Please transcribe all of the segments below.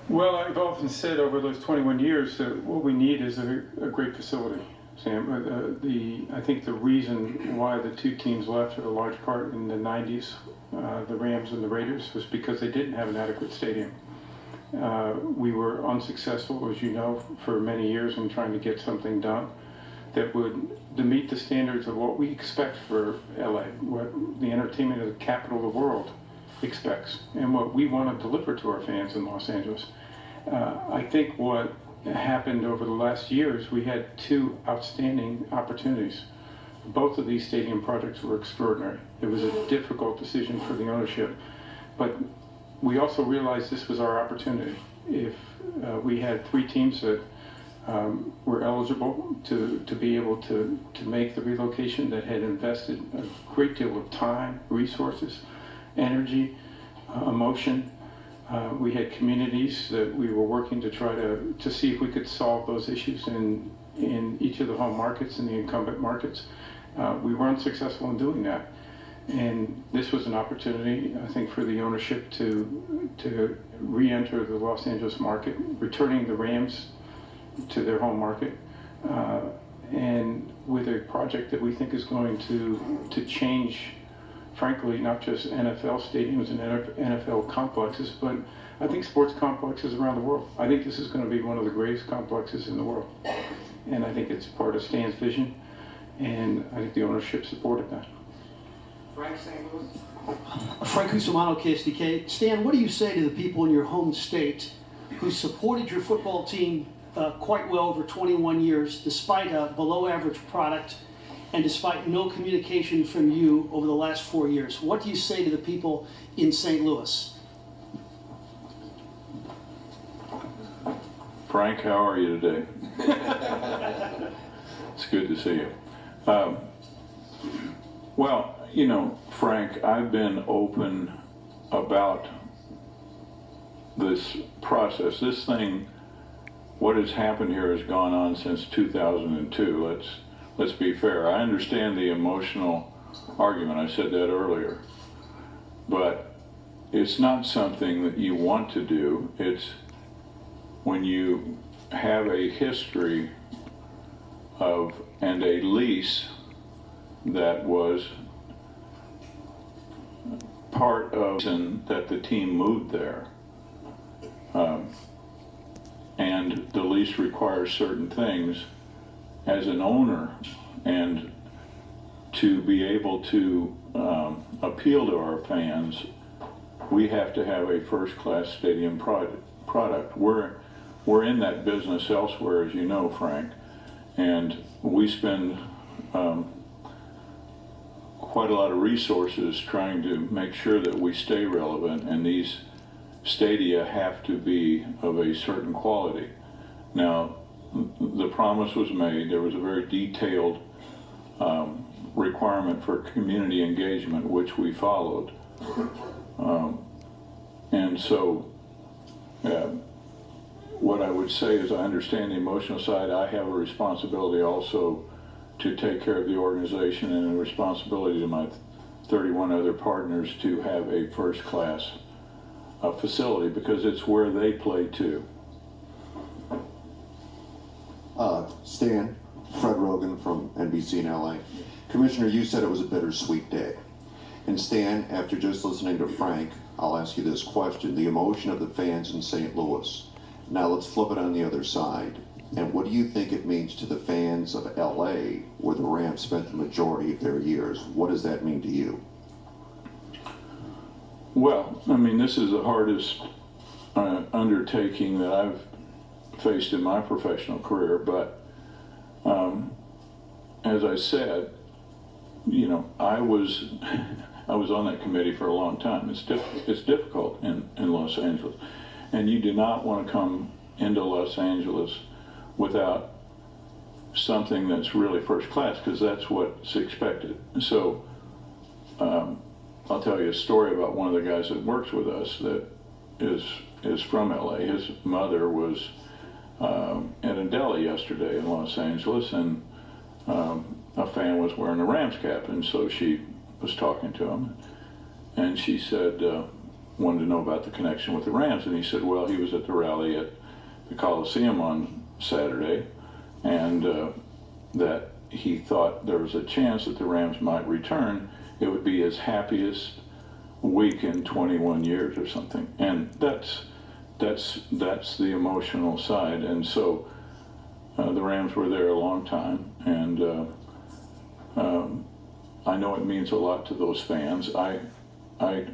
Well, I've often said over those 21 years that what we need is a great facility, Sam. I think the reason why the two teams left, at a large part in the 90s, the Rams and the Raiders, was because they didn't have an adequate stadium. We were unsuccessful, as you know, for many years in trying to get something done that would to meet the standards of what we expect for LA, what the entertainment of the capital of the world expects, and what we want to deliver to our fans in Los Angeles. I think what happened over the last years, we had two outstanding opportunities. Both of these stadium projects were extraordinary. It was a difficult decision for the ownership, but we also realized this was our opportunity. If we had three teams that were eligible to be able to make the relocation, that had invested a great deal of time, resources, energy, emotion. We had communities that we were working to try to see if we could solve those issues in each of the home markets and the incumbent markets. We were unsuccessful in doing that. And this was an opportunity, I think, for the ownership to re-enter the Los Angeles market, returning the Rams to their home market, and with a project that we think is going to change, frankly, not just NFL stadiums and NFL complexes, but I think sports complexes around the world. I think this is going to be one of the greatest complexes in the world. And I think it's part of Stan's vision, and I think the ownership supported that. Frank St. Louis. Frank Cusimano, KSDK. Stan, what do you say to the people in your home state who supported your football team quite well over 21 years, despite a below-average product and despite no communication from you over the last 4 years? What do you say to the people in St. Louis? Frank, how are you today? It's good to see you. Well, you know, Frank, I've been open about this process. This thing, what has happened here has gone on since 2002. Let's be fair. I understand the emotional argument. I said that earlier. But it's not something that you want to do. It's when you have a history of and a lease that was part of that the team moved there. And the lease requires certain things as an owner, and to be able to appeal to our fans, we have to have a first-class stadium product. We're in that business elsewhere, as you know, Frank, and we spend quite a lot of resources trying to make sure that we stay relevant, and these stadia have to be of a certain quality. Now, the promise was made. There was a very detailed requirement for community engagement, which we followed. And so what I would say is I understand the emotional side. I have a responsibility also to take care of the organization, and a responsibility to my 31 other partners to have a first-class facility, because it's where they play too. Stan, Fred Rogan from NBC in LA. Commissioner, you said it was a bittersweet day. And Stan, after just listening to Frank, I'll ask you this question. The emotion of the fans in St. Louis. Now let's flip it on the other side. And what do you think it means to the fans of LA, where the Rams spent the majority of their years? What does that mean to you? Well, I mean, this is the hardest undertaking that I've faced in my professional career, but as I said, you know, I was on that committee for a long time. It's difficult in Los Angeles, and you do not want to come into Los Angeles without something that's really first class, because that's what's expected. So I'll tell you a story about one of the guys that works with us that is from LA. His mother was at a deli yesterday in Los Angeles, and a fan was wearing a Rams cap, and so she was talking to him, and she said, wanted to know about the connection with the Rams, and he said, well, he was at the rally at the Coliseum on Saturday, and that he thought there was a chance that the Rams might return. It would be his happiest week in 21 years or something, and that's the emotional side. And so the Rams were there a long time, and I know it means a lot to those fans. I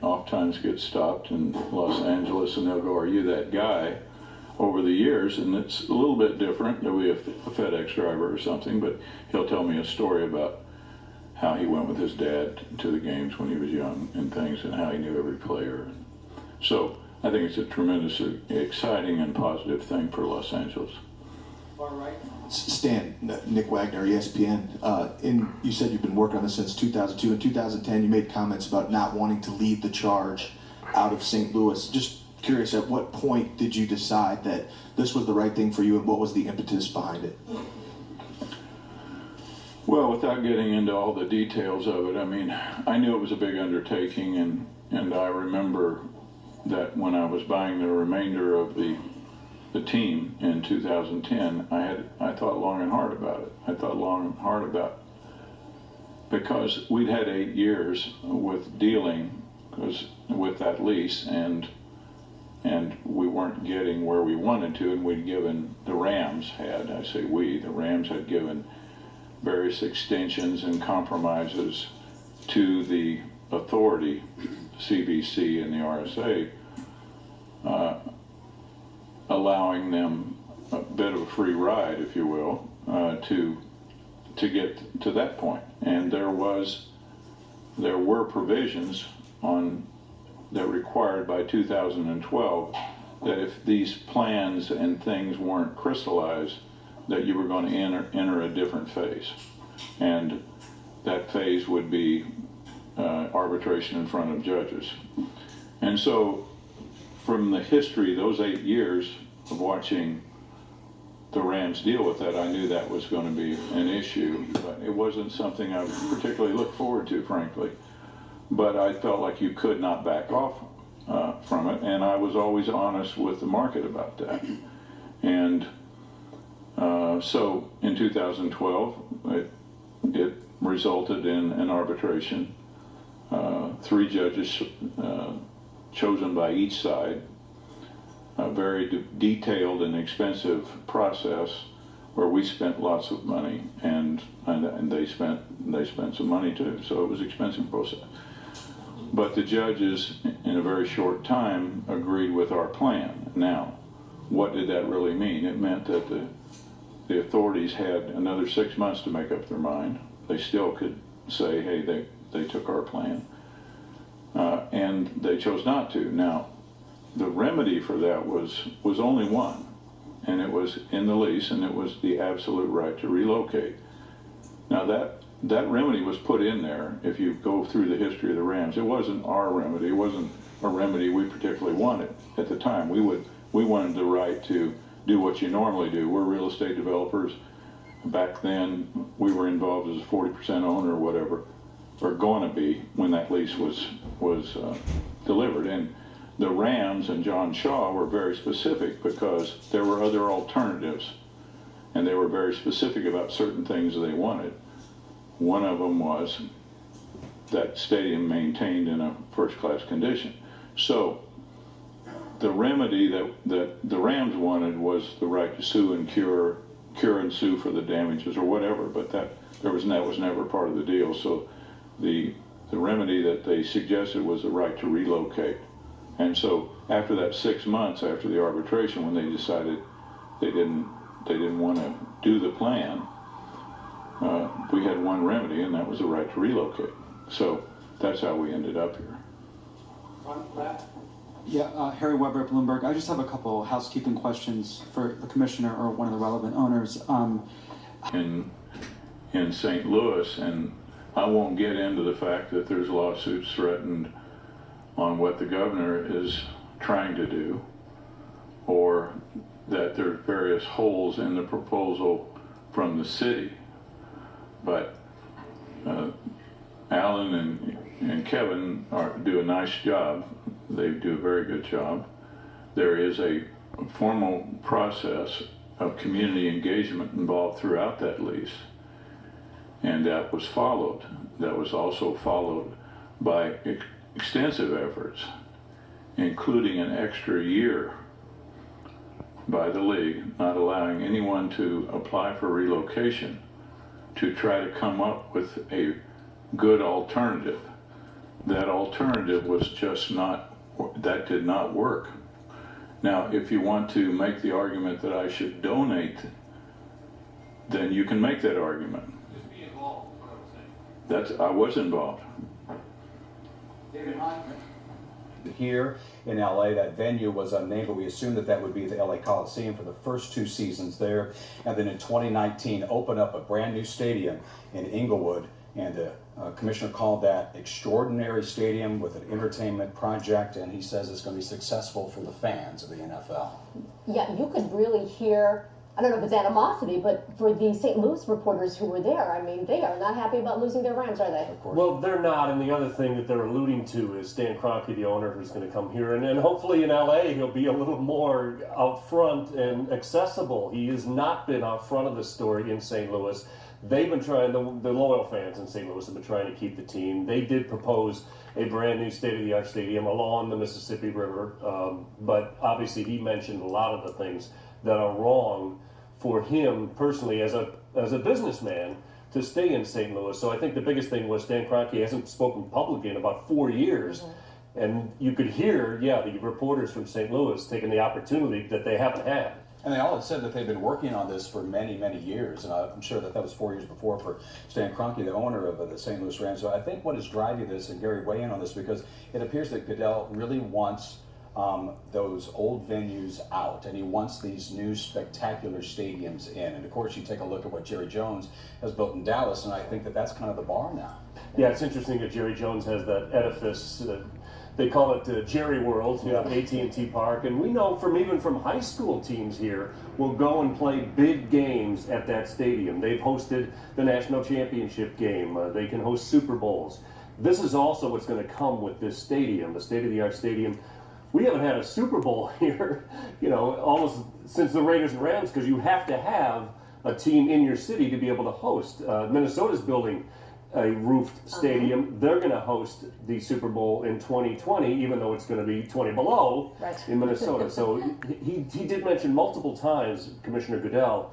oftentimes get stopped in Los Angeles, and they'll go, "Are you that guy?" over the years, and it's a little bit different. There'll be a FedEx driver or something, but he'll tell me a story about how he went with his dad to the games when he was young and things, and how he knew every player. So I think it's a tremendously exciting and positive thing for Los Angeles. Far right. Stan, Nick Wagner, ESPN. You said you've been working on this since 2002. In 2010, you made comments about not wanting to lead the charge out of St. Louis. Just curious, at what point did you decide that this was the right thing for you, and what was the impetus behind it? Well, without getting into all the details of it, I mean, I knew it was a big undertaking, and I remember that when I was buying the remainder of the team in 2010, I thought long and hard about it. I thought long and hard about it because we'd had 8 years with dealing with that lease, and we weren't getting where we wanted to, and the Rams had given various extensions and compromises to the authority, CBC and the RSA, allowing them a bit of a free ride, if you will, to get to that point. And there were provisions that required by 2012 that if these plans and things weren't crystallized, that you were going to enter a different phase, and that phase would be arbitration in front of judges. And so from the history, those 8 years of watching the Rams deal with that, I knew that was going to be an issue, but it wasn't something I particularly looked forward to, frankly. But I felt like you could not back off from it, and I was always honest with the market about that. And so in 2012, it resulted in an arbitration. 3 judges chosen by each side. A very detailed and expensive process where we spent lots of money, and they spent some money too. So it was an expensive process. But the judges, in a very short time, agreed with our plan. Now, what did that really mean? It meant that the authorities had another 6 months to make up their mind. They still could say, hey, they took our plan. And they chose not to. Now, the remedy for that was only one, and it was in the lease, and it was the absolute right to relocate. Now, that remedy was put in there. If you go through the history of the Rams, it wasn't our remedy. It wasn't a remedy we particularly wanted at the time. We wanted the right to do what you normally do. We're real estate developers. Back then, we were involved as a 40% owner or whatever, or going to be when that lease was delivered. And the Rams and John Shaw were very specific because there were other alternatives, and they were very specific about certain things they wanted. One of them was that stadium maintained in a first-class condition. So the remedy that the Rams wanted was the right to sue and cure and sue for the damages or whatever, but that was never part of the deal. So the remedy that they suggested was the right to relocate. And so after that 6 months after the arbitration, when they decided they didn't want to do the plan, we had one remedy, and that was the right to relocate. So that's how we ended up here. Front left. Yeah, Harry Weber at Bloomberg. I just have a couple housekeeping questions for the commissioner or one of the relevant owners. In St. Louis, and I won't get into the fact that there's lawsuits threatened on what the governor is trying to do, or that there are various holes in the proposal from the city. But Alan and Kevin do a nice job They do a very good job. There is a formal process of community engagement involved throughout that lease, and that was followed. That was also followed by extensive efforts, including an extra year by the league, not allowing anyone to apply for relocation, to try to come up with a good alternative. That alternative was just not, that did not work. Now, if you want to make the argument that I should donate, then you can make that argument. Just be involved, is what I'm saying. I was involved. David Hunt? Here in LA, that venue was unnamed, but we assumed that that would be the LA Coliseum for the first 2 seasons there. And then in 2019, open up a brand new stadium in Inglewood. And the commissioner called that extraordinary stadium with an entertainment project. And he says it's going to be successful for the fans of the NFL. Yeah, you could really hear, I don't know if it's animosity, but for the St. Louis reporters who were there, I mean, they are not happy about losing their Rams, are they? Of course. Well, they're not, and the other thing that they're alluding to is Stan Kroenke, the owner, who's going to come here, and hopefully in LA he'll be a little more out front and accessible. He has not been out front of the story in St. Louis. They've been trying, the loyal fans in St. Louis have been trying to keep the team. They did propose a brand new state-of-the-art stadium along the Mississippi River, but obviously he mentioned a lot of the things that are wrong for him personally as a businessman to stay in St. Louis. So I think the biggest thing was Stan Kroenke hasn't spoken publicly in about 4 years. Mm-hmm. And you could hear, the reporters from St. Louis taking the opportunity that they haven't had. And they all had said that they've been working on this for many, many years. And I'm sure that was 4 years before for Stan Kroenke, the owner of the St. Louis Rams. So I think what is driving this, and Gary, weigh in on this, because it appears that Goodell really wants those old venues out, and he wants these new spectacular stadiums in. And of course, you take a look at what Jerry Jones has built in Dallas, and I think that that's kind of the bar now. Yeah, it's interesting that Jerry Jones has that edifice. They call it Jerry World, AT&T Park, and we know even from high school teams here will go and play big games at that stadium. They've hosted the national championship game. They can host Super Bowls. This is also what's going to come with this stadium, the state-of-the-art stadium. We haven't had a Super Bowl here, almost since the Raiders and Rams, because you have to have a team in your city to be able to host. Minnesota's building a roofed stadium. They're going to host the Super Bowl in 2020, even though it's going to be 20 below in Minnesota. So he did mention multiple times, Commissioner Goodell,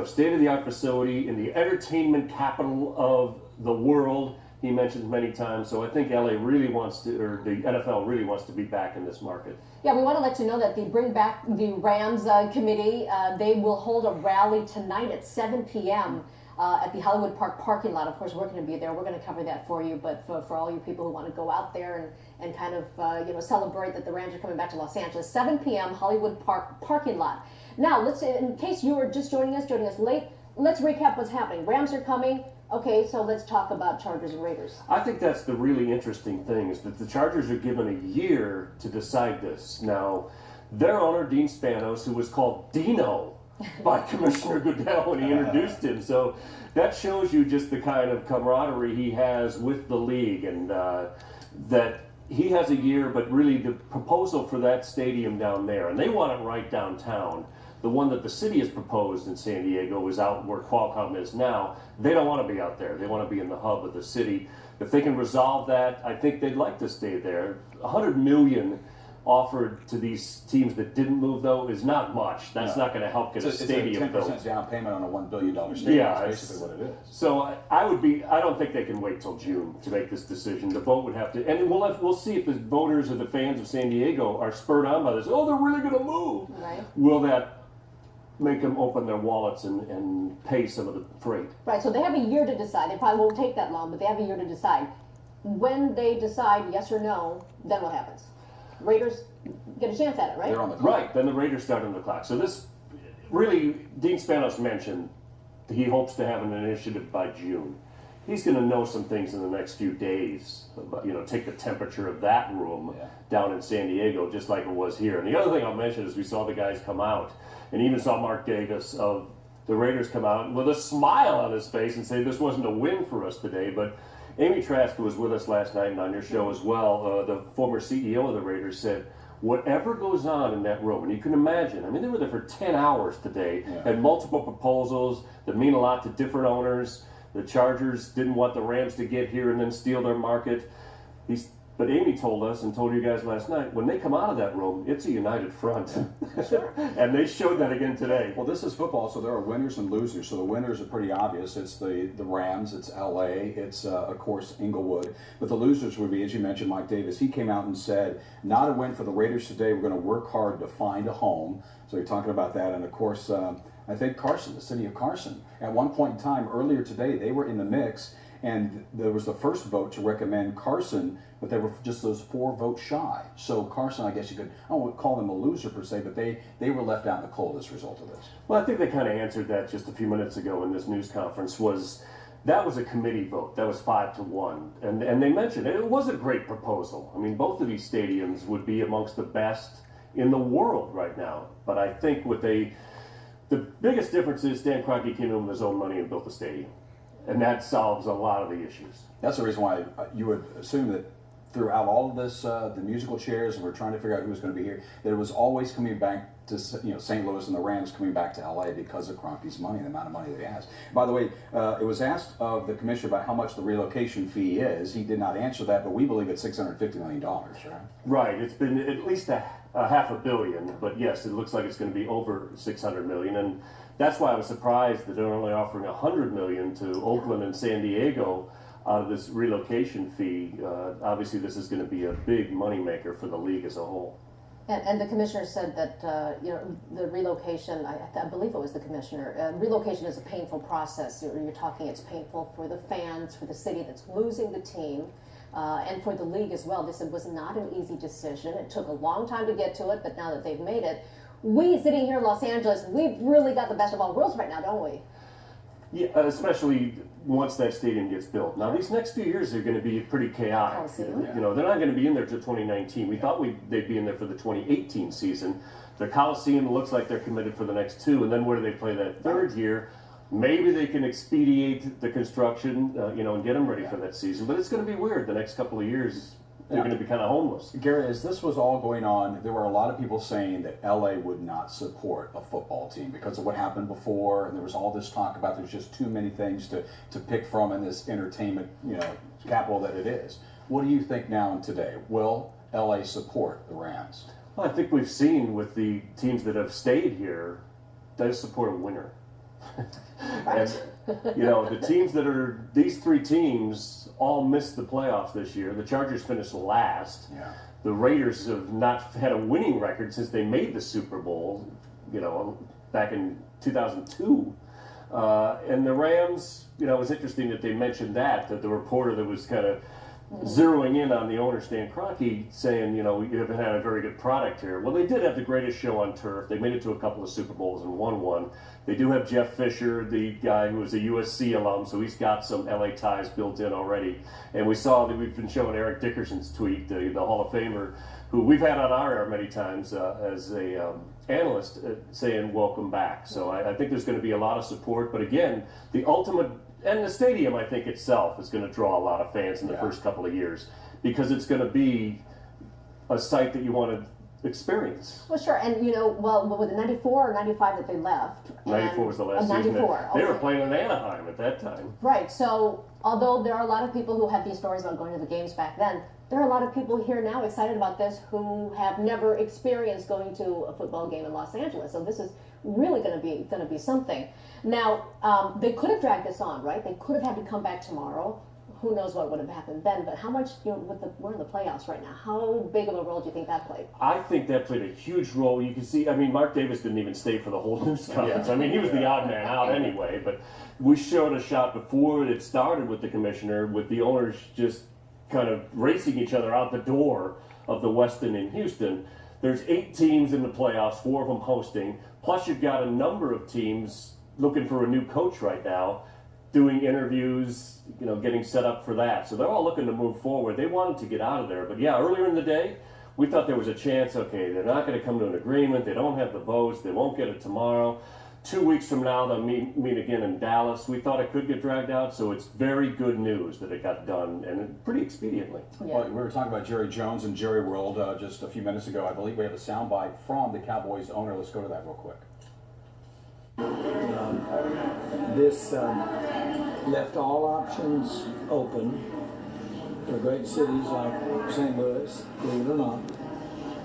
state-of-the-art facility in the entertainment capital of the world. He mentions many times, so I think LA really wants to, or the NFL really wants to be back in this market. Yeah, we want to let you know that the Bring Back the Rams committee, they will hold a rally tonight at 7 p.m. At the Hollywood Park parking lot. Of course, we're going to be there. We're going to cover that for you, but for all you people who want to go out there and kind of celebrate that the Rams are coming back to Los Angeles, 7 p.m. Hollywood Park parking lot. Now, in case you were just joining us late, let's recap what's happening. Rams are coming. Okay, so let's talk about Chargers and Raiders. I think that's the really interesting thing, is that the Chargers are given a year to decide this. Now, their owner, Dean Spanos, who was called Dino by Commissioner Goodell when he introduced him. So that shows you just the kind of camaraderie he has with the league, and that he has a year, but really the proposal for that stadium down there, and they want it right downtown. The one that the city has proposed in San Diego is out where Qualcomm is now. They don't want to be out there. They want to be in the hub of the city. If they can resolve that, I think they'd like to stay there. $100 million offered to these teams that didn't move, though, is not much. That's not going to help get a stadium built. It's a 10% down payment on a $1 billion stadium. Yeah, that's basically what it is. So I don't think they can wait till June to make this decision. The vote would have to, and we'll see if the voters or the fans of San Diego are spurred on by this. Oh, they're really going to move. Right. Will that make them open their wallets and pay some of the freight? Right, so they have a year to decide. They probably won't take that long, but they have a year to decide. When they decide yes or no, then what happens? Raiders get a chance at it, right? They're on the clock. Right, then the Raiders start on the clock. So this, really, Dean Spanos mentioned he hopes to have an initiative by June. He's going to know some things in the next few days, about, take the temperature of that room down in San Diego, just like it was here. And the other thing I'll mention is we saw the guys come out, and even saw Mark Davis of the Raiders come out with a smile on his face and say this wasn't a win for us today, but Amy Trask was with us last night and on your show as well. The former CEO of the Raiders said, whatever goes on in that room, and you can imagine, I mean, they were there for 10 hours today, had multiple proposals that mean a lot to different owners. The Chargers didn't want the Rams to get here and then steal their market. But Amy told us and told you guys last night, when they come out of that room, it's a united front. And they showed that again today. Well, this is football, so there are winners and losers. So the winners are pretty obvious. It's the Rams, it's LA, it's, of course, Inglewood. But the losers would be, as you mentioned, Mike Davis. He came out and said, not a win for the Raiders today. We're going to work hard to find a home. So you're talking about that. And, of course, I think Carson, the city of Carson, at one point in time earlier today, they were in the mix. And there was the first vote to recommend Carson, but they were just those 4 votes shy. So Carson, I guess you could, I won't call them a loser per se, but they were left out in the cold as a result of this. Well, I think they kind of answered that just a few minutes ago in this news conference. That was a committee vote. That was 5-1. And they mentioned it was a great proposal. I mean, both of these stadiums would be amongst the best in the world right now. But I think the biggest difference is Stan Kroenke came in with his own money and built the stadium. And that solves a lot of the issues. That's the reason why you would assume that throughout all of this, the musical chairs, and we're trying to figure out who was going to be here, that it was always coming back to St. Louis and the Rams coming back to LA because of Kroenke's money, the amount of money that he has. By the way, it was asked of the commissioner about how much the relocation fee is. He did not answer that, but we believe it's $650 million, right? Right. It's been at least a $500 million, but yes, it looks like it's going to be over $600 million. And that's why I was surprised that they're only offering $100 million to Oakland and San Diego out of this relocation fee. Obviously, this is going to be a big moneymaker for the league as a whole. And the commissioner said that the relocation, I believe it was the commissioner, relocation is a painful process. You're talking it's painful for the fans, for the city that's losing the team, and for the league as well. They said it was not an easy decision. It took a long time to get to it, but now that they've made it, we sitting here in Los Angeles, we've really got the best of all worlds right now, don't we? Yeah, especially once that stadium gets built. Now, these next few years are going to be pretty chaotic. You know, they're not going to be in there till 2019. We thought they'd be in there for the 2018 season. The Coliseum looks like they're committed for the next 2, and then where do they play that third year? Maybe they can expedite the construction, and get them ready for that season. But it's going to be weird the next couple of years. They're going to be kind of homeless. Gary, as this was all going on, there were a lot of people saying that LA would not support a football team because of what happened before, and there was all this talk about there's just too many things to pick from in this entertainment, capital that it is. What do you think now and today? Will LA support the Rams? Well, I think we've seen with the teams that have stayed here, they support a winner. And, the teams that are, these 3 teams all missed the playoffs this year. The Chargers finished last. Yeah. The Raiders have not had a winning record since they made the Super Bowl, back in 2002. And the Rams, it was interesting that they mentioned that the reporter that was kind of zeroing in on the owner, Stan Kroenke, saying, you haven't had a very good product here. Well, they did have the greatest show on turf. They made it to a couple of Super Bowls and won one. They do have Jeff Fisher, the guy who was a USC alum, so he's got some LA ties built in already. And we saw that we've been showing Eric Dickerson's tweet, the Hall of Famer, who we've had on our air many times as a analyst, saying welcome back. So I think there's going to be a lot of support. But again, the ultimate, and the stadium, I think itself, is going to draw a lot of fans in the first couple of years because it's going to be a site that you want to experience. Well, sure, and with the 94 or 95 that they left. 94 was the last season. 94. They were playing in Anaheim at that time. Right, so although there are a lot of people who have these stories about going to the games back then, there are a lot of people here now excited about this who have never experienced going to a football game in Los Angeles. So this is really going to be something. Now, they could have dragged this on, right? They could have had to come back tomorrow. Who knows what would have happened then? But how much, we're in the playoffs right now. How big of a role do you think that played? I think that played a huge role. You can see, Mark Davis didn't even stay for the whole news conference. He was the odd man out anyway. But we showed a shot before it started with the commissioner, with the owners just kind of racing each other out the door of the Westin in Houston. There's 8 teams in the playoffs, 4 of them hosting. Plus, you've got a number of teams looking for a new coach right now, doing interviews, getting set up for that. So they're all looking to move forward. They wanted to get out of there. But yeah, earlier in the day, we thought there was a chance, okay, they're not going to come to an agreement. They don't have the votes. They won't get it tomorrow. 2 weeks from now, they'll meet again in Dallas. We thought it could get dragged out, so it's very good news that it got done, and pretty expediently. Yeah. Well, we were talking about Jerry Jones and Jerry World just a few minutes ago. I believe we have a soundbite from the Cowboys owner. Let's go to that real quick. This left all options open for great cities like St. Louis, believe it or not,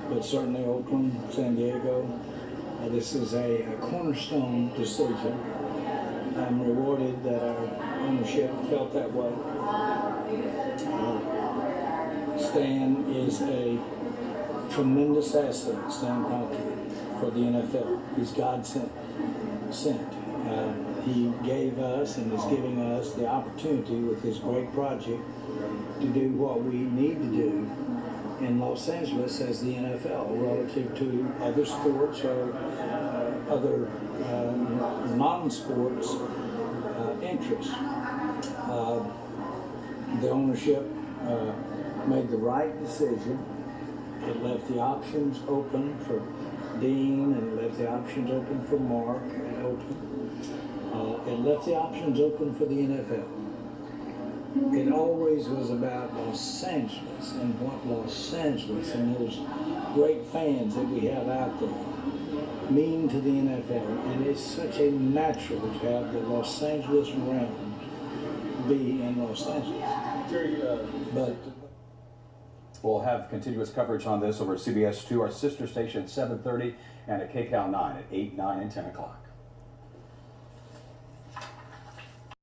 but certainly Oakland, San Diego. This is a cornerstone decision. I'm rewarded that our ownership felt that way. Stan is a tremendous asset, Stan Kroenke, for the NFL. He's God sent. He gave us and is giving us the opportunity with his great project to do what we need to do in Los Angeles as the NFL relative to other sports or other non-sports interests. The ownership made the right decision. It left the options open for Dean, and it left the options open for Mark and Oakland. It left the options open for the NFL. It always was about Los Angeles and what Los Angeles and those great fans that we have out there mean to the NFL. And it's such a natural to have the Los Angeles Rams be in Los Angeles. But We'll have continuous coverage on this over at CBS2, our sister station at 7:30, and at KCAL 9 at 8, 9, and 10 o'clock.